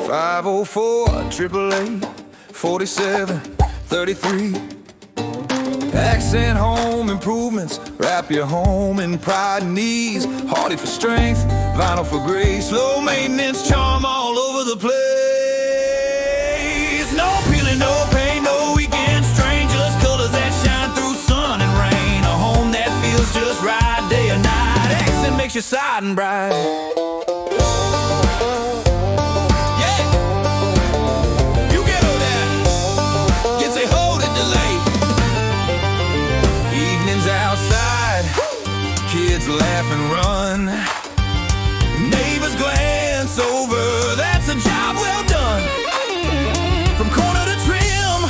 504 888 47 33. Accent Home Improvements, wrap your home in pride and ease. Hardie for strength, vinyl for grace, low maintenance charm all over the place. No peeling, no paint, no weekend strain, just colors that shine through sun and rain. A home that feels just right day and night. Accent makes your siding bright. Laugh and run, neighbors glance over, that's a job well done. From corner to trim,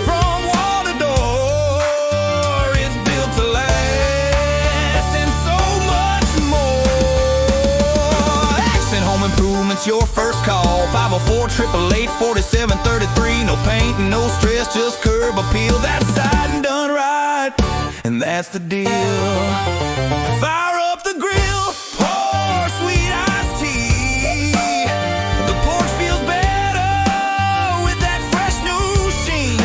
from wall to door, it's built to last, and so much more. Accent Home Improvements, your first call. 504 888 47 33. No paint and no stress, just curb appeal. That's siding done right, and that's the deal. Fire up the grill, pour sweet iced tea. The porch feels better with that fresh new sheen.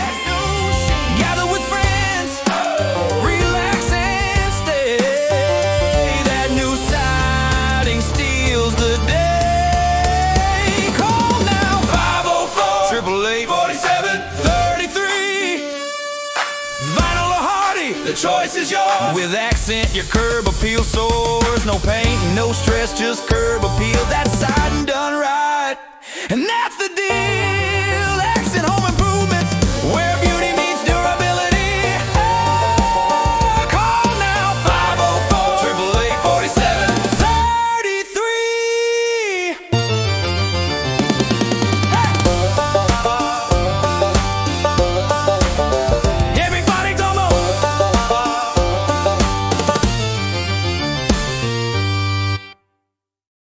Gather with friends, relax and stay. That new siding steals the day. Call now, 504 888 47 33. Vinyl or Hardie, the choice is yours. With Accent, your curb appeal soars. No paint, no stress, just curb appeal. That's siding done right, and now